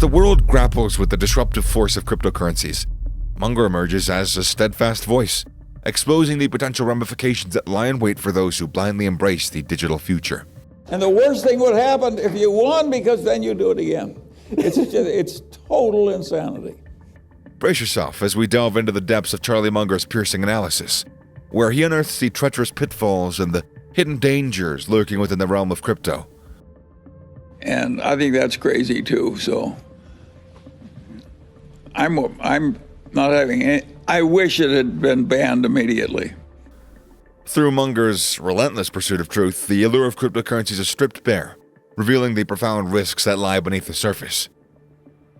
the world grapples with the disruptive force of cryptocurrencies, Munger emerges as a steadfast voice, exposing the potential ramifications that lie in wait for those who blindly embrace the digital future. And the worst thing would happen if you won, because then you do it again. It's total insanity. Brace yourself as we delve into the depths of Charlie Munger's piercing analysis, where he unearths the treacherous pitfalls and the hidden dangers lurking within the realm of crypto. And I think that's crazy too, so I'm not having any. I wish it had been banned immediately. Through Munger's relentless pursuit of truth, the allure of cryptocurrencies is stripped bare, revealing the profound risks that lie beneath the surface.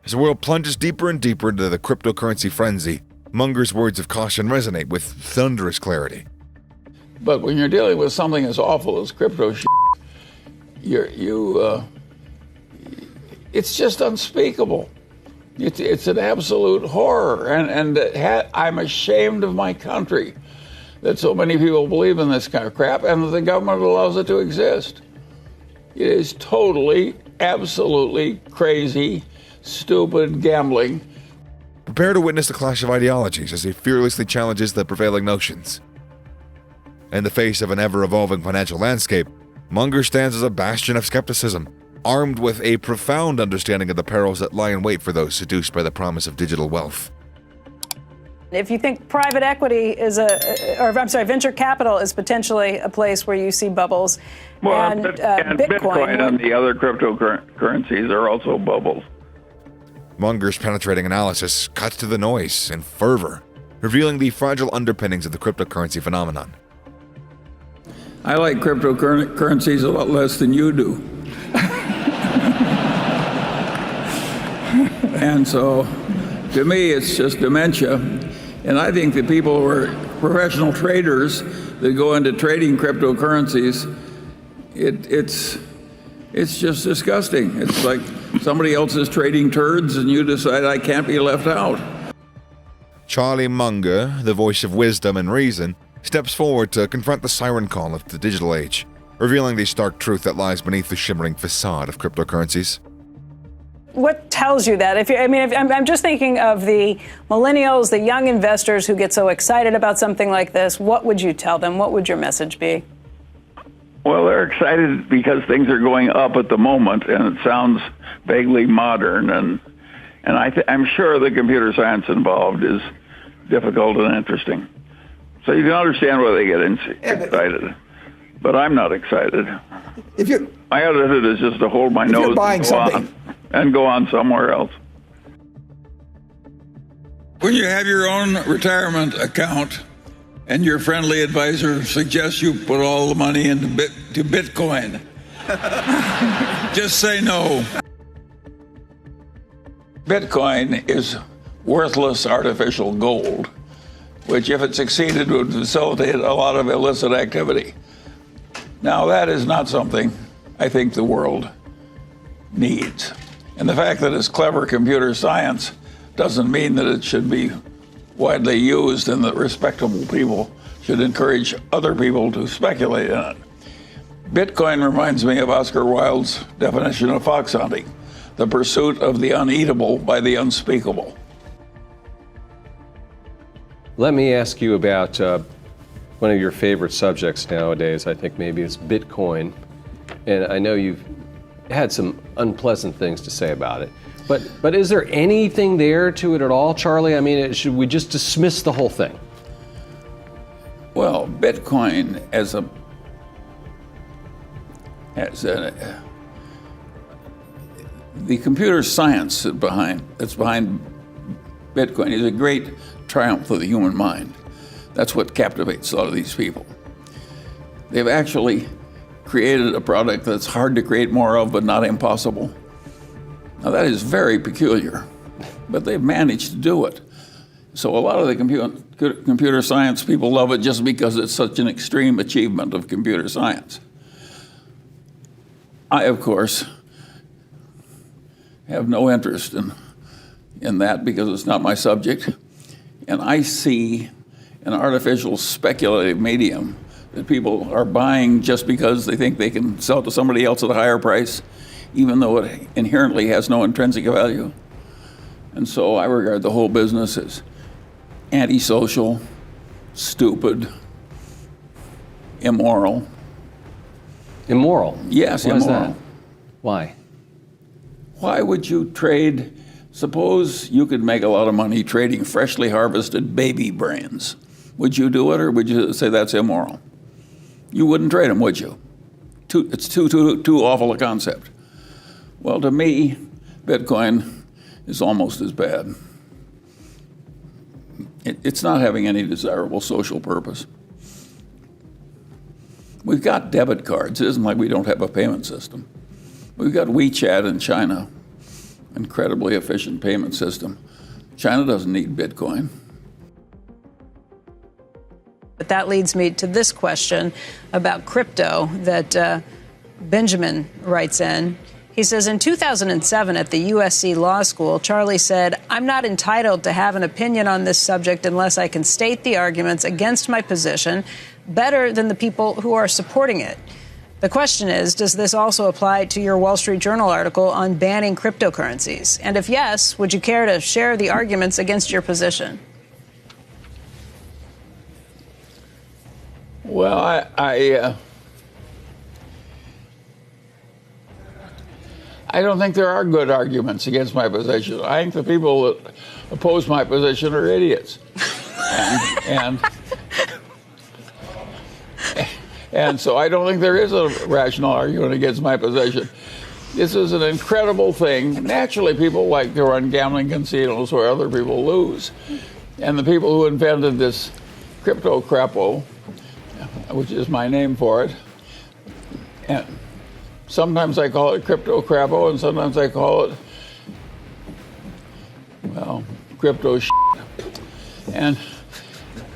As the world plunges deeper and deeper into the cryptocurrency frenzy, Munger's words of caution resonate with thunderous clarity. But when you're dealing with something as awful as crypto shit, it's just unspeakable. It's an absolute horror, and I'm ashamed of my country that so many people believe in this kind of crap and that the government allows it to exist. It is totally, absolutely crazy, stupid gambling. Prepare to witness the clash of ideologies as he fearlessly challenges the prevailing notions. In the face of an ever-evolving financial landscape, Munger stands as a bastion of skepticism, armed with a profound understanding of the perils that lie in wait for those seduced by the promise of digital wealth. If you think private equity is venture capital is potentially a place where you see bubbles, and Bitcoin and the other cryptocurrencies are also bubbles. Munger's penetrating analysis cuts to the noise in fervor, revealing the fragile underpinnings of the cryptocurrency phenomenon. I like cryptocurrencies a lot less than you do. And so, to me, it's just dementia. And I think the people who are professional traders that go into trading cryptocurrencies, it's just disgusting. It's like somebody else is trading turds and you decide I can't be left out. Charlie Munger, the voice of wisdom and reason, steps forward to confront the siren call of the digital age, revealing the stark truth that lies beneath the shimmering facade of cryptocurrencies. What tells you that? I'm just thinking of the millennials, the young investors who get so excited about something like this. What would you tell them? What would your message be? Well, they're excited because things are going up at the moment, and it sounds vaguely modern. And I'm sure the computer science involved is difficult and interesting. So you can understand why they get excited. But I'm not excited. My attitude is just to hold my nose and go on somewhere else. When you have your own retirement account and your friendly advisor suggests you put all the money into Bitcoin, just say no. Bitcoin is worthless artificial gold, which, if it succeeded, would facilitate a lot of illicit activity. Now, that is not something I think the world needs. And the fact that it's clever computer science doesn't mean that it should be widely used and that respectable people should encourage other people to speculate in it. Bitcoin reminds me of Oscar Wilde's definition of fox hunting, the pursuit of the uneatable by the unspeakable. Let me ask you about one of your favorite subjects nowadays. I think maybe it's Bitcoin. And I know you've had some unpleasant things to say about it. But is there anything there to it at all, Charlie? I mean, should we just dismiss the whole thing? Well, Bitcoin the computer science that's behind Bitcoin is a great triumph of the human mind. That's what captivates a lot of these people. They've actually created a product that's hard to create more of, but not impossible. Now that is very peculiar, but they've managed to do it. So a lot of the computer science people love it just because it's such an extreme achievement of computer science. I, of course, have no interest in that because it's not my subject. And I see an artificial speculative medium that people are buying just because they think they can sell it to somebody else at a higher price. even though it inherently has no intrinsic value. And so I regard the whole business as antisocial, stupid, immoral. Immoral? Yes, Why immoral. is that? Why? Why would you trade? Suppose you could make a lot of money trading freshly harvested baby brains. Would you do it, or would you say that's immoral? You wouldn't trade them, would you? It's too awful a concept. Well, to me, Bitcoin is almost as bad. It's not having any desirable social purpose. We've got debit cards. It isn't like we don't have a payment system. We've got WeChat in China, incredibly efficient payment system. China doesn't need Bitcoin. But that leads me to this question about crypto that Benjamin writes in. He says, in 2007 at the USC Law School, Charlie said, "I'm not entitled to have an opinion on this subject unless I can state the arguments against my position better than the people who are supporting it." The question is, does this also apply to your Wall Street Journal article on banning cryptocurrencies? And if yes, would you care to share the arguments against your position? Well, I don't think there are good arguments against my position. I think the people that oppose my position are idiots. And so I don't think there is a rational argument against my position. This is an incredible thing. Naturally, people like to run gambling casinos where other people lose. And the people who invented this crypto crapo, which is my name for it, and sometimes I call it crypto crapo, and sometimes I call it, well, crypto shit. And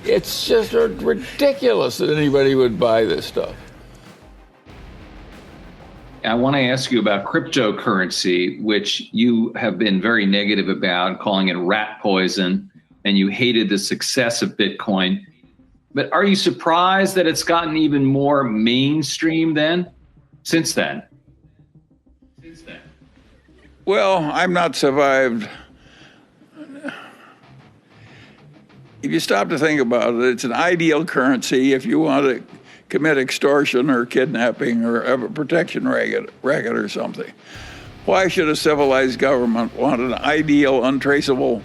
it's just ridiculous that anybody would buy this stuff. I want to ask you about cryptocurrency, which you have been very negative about, calling it rat poison, and you hated the success of Bitcoin. But are you surprised that it's gotten even more mainstream since then? Well, I'm not survived. If you stop to think about it, it's an ideal currency if you want to commit extortion or kidnapping or have a protection racket or something. Why should a civilized government want an ideal, untraceable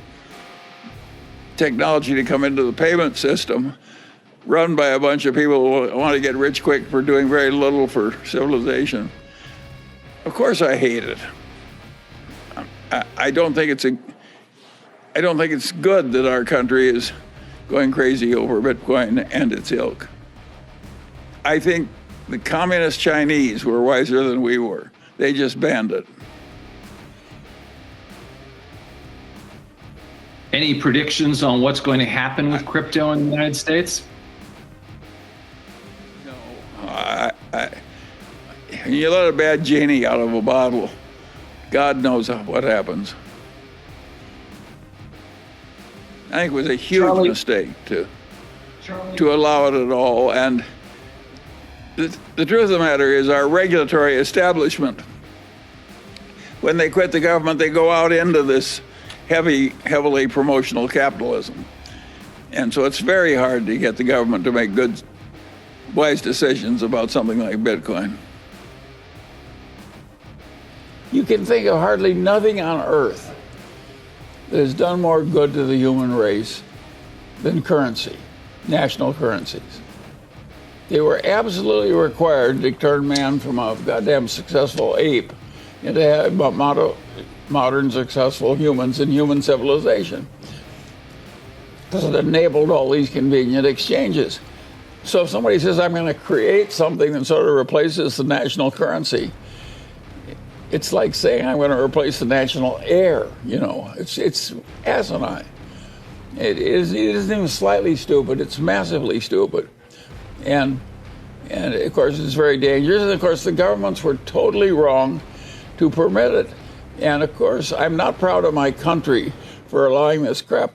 technology to come into the payment system run by a bunch of people who want to get rich quick for doing very little for civilization? Of course I hate it. I don't think it's good that our country is going crazy over Bitcoin and its ilk. I think the communist Chinese were wiser than we were. They just banned it. Any predictions on what's going to happen with crypto in the United States? No. You let a bad genie out of a bottle, God knows what happens. I think it was a huge mistake to allow it at all. And the truth of the matter is our regulatory establishment, when they quit the government, they go out into this heavily promotional capitalism. And so it's very hard to get the government to make good, wise decisions about something like Bitcoin. You can think of hardly nothing on earth that has done more good to the human race than currency, national currencies. They were absolutely required to turn man from a goddamn successful ape into modern successful humans in human civilization, because it enabled all these convenient exchanges. So if somebody says, I'm going to create something that sort of replaces the national currency, it's like saying I'm going to replace the national air. You know, it's asinine. It isn't even slightly stupid. It's massively stupid, and of course it's very dangerous. And of course the governments were totally wrong to permit it. And of course I'm not proud of my country for allowing this crap,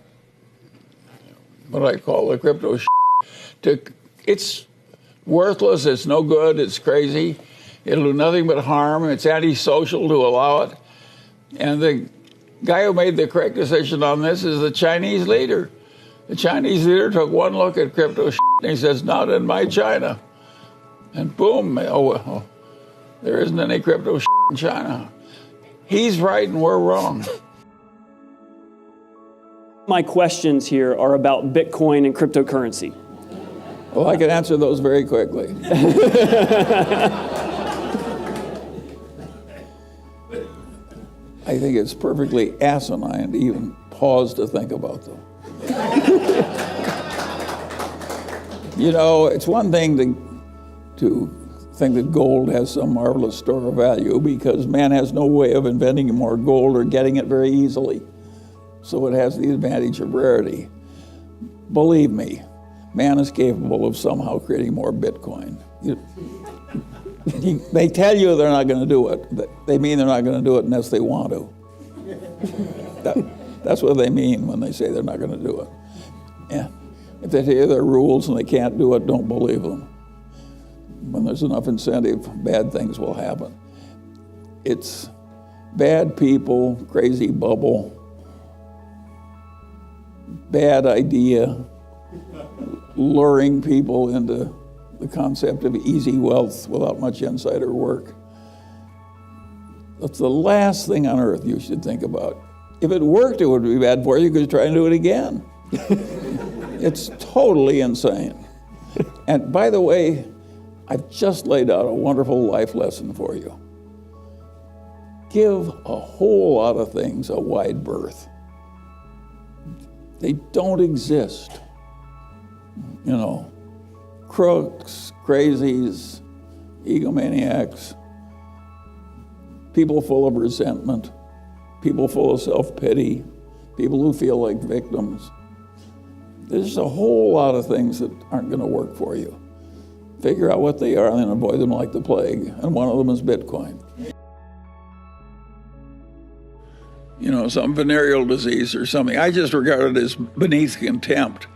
what I call the crypto shit, it's worthless. It's no good. It's crazy. It'll do nothing but harm. It's antisocial to allow it. And the guy who made the correct decision on this is the Chinese leader. The Chinese leader took one look at crypto and he says, not in my China. And boom, oh, well, there isn't any crypto in China. He's right and we're wrong. My questions here are about Bitcoin and cryptocurrency. Well, I can answer those very quickly. I think it's perfectly asinine to even pause to think about them. You know, it's one thing to think that gold has some marvelous store of value because man has no way of inventing more gold or getting it very easily. So it has the advantage of rarity. Believe me, man is capable of somehow creating more Bitcoin. They tell you they're not going to do it. They mean they're not going to do it unless they want to. That's what they mean when they say they're not going to do it. And if they tell you there are rules and they can't do it, don't believe them. When there's enough incentive, bad things will happen. It's bad people, crazy bubble, bad idea, luring people into the concept of easy wealth without much insider work. That's the last thing on earth you should think about. If it worked, it would be bad for you because try and do it again. It's totally insane. And by the way, I've just laid out a wonderful life lesson for you. Give a whole lot of things a wide berth. They don't exist. You know, crooks, crazies, egomaniacs, people full of resentment, people full of self-pity, people who feel like victims. There's a whole lot of things that aren't going to work for you. Figure out what they are and then avoid them like the plague. And one of them is Bitcoin. You know, some venereal disease or something. I just regard it as beneath contempt.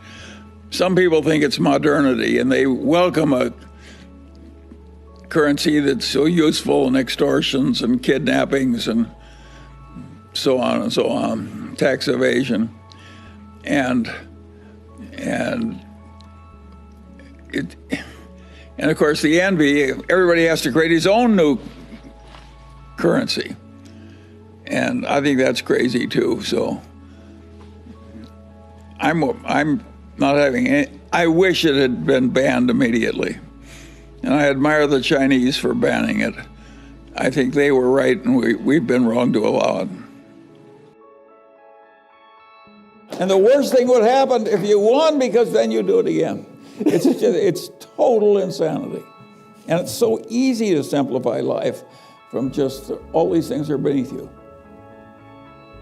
Some people think it's modernity and they welcome a currency that's so useful in extortions and kidnappings and so on, tax evasion. And of course the envy, everybody has to create his own new currency. And I think that's crazy too. So I'm not having any, I wish it had been banned immediately. And I admire the Chinese for banning it. I think they were right and we've been wrong to allow it. And the worst thing would happen if you won because then you do it again. It's total insanity. And it's so easy to simplify life from just all these things are beneath you.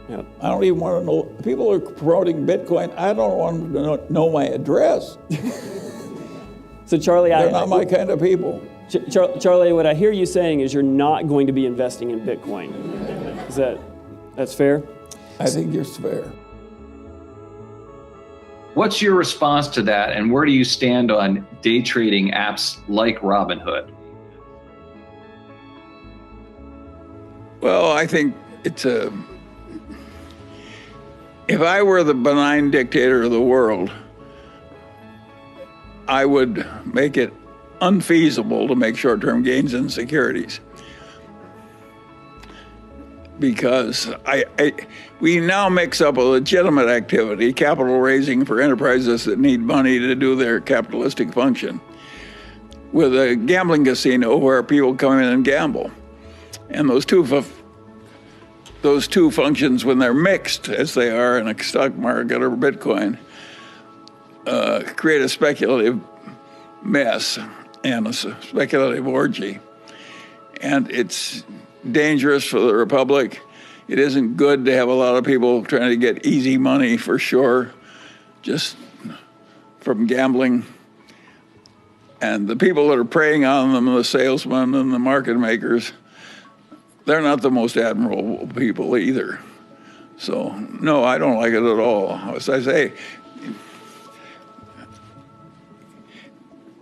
Yeah. I don't even want to know, people are promoting Bitcoin, I don't want them to know my address. So Charlie, they're not my kind of people. Charlie, what I hear you saying is you're not going to be investing in Bitcoin. That's fair? I think it's fair. What's your response to that, and where do you stand on day trading apps like Robinhood? Well, I think it's if I were the benign dictator of the world, I would make it unfeasible to make short-term gains in securities. Because we now mix up a legitimate activity, capital raising for enterprises that need money to do their capitalistic function, with a gambling casino where people come in and gamble. And those two functions, when they're mixed, as they are in a stock market or Bitcoin, create a speculative mess and a speculative orgy. And it's dangerous for the republic. It isn't good to have a lot of people trying to get easy money for sure, just from gambling. And the people that are preying on them, the salesmen and the market makers, they're not the most admirable people either. So, no, I don't like it at all. As I say,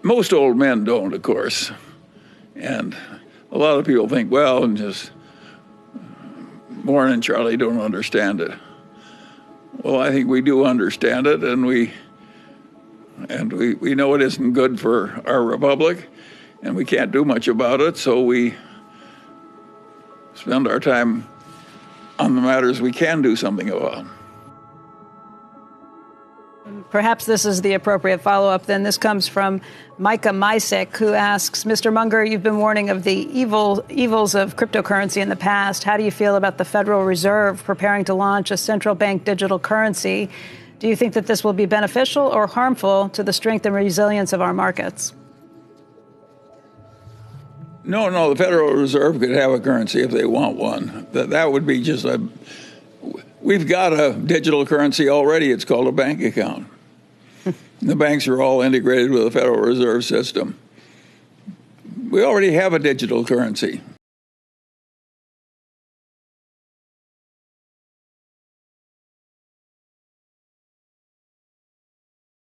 most old men don't, of course. And a lot of people think, well, and just Warren and Charlie don't understand it. Well, I think we do understand it, and we know it isn't good for our republic, and we can't do much about it, so we spend our time on the matters we can do something about. Perhaps this is the appropriate follow-up then. This comes from Micah Misek, who asks, Mr. Munger, you've been warning of the evils of cryptocurrency in the past. How do you feel about the Federal Reserve preparing to launch a central bank digital currency? Do you think that this will be beneficial or harmful to the strength and resilience of our markets? No, the Federal Reserve could have a currency if they want one. That would be just we've got a digital currency already. It's called a bank account. The banks are all integrated with the Federal Reserve System. We already have a digital currency.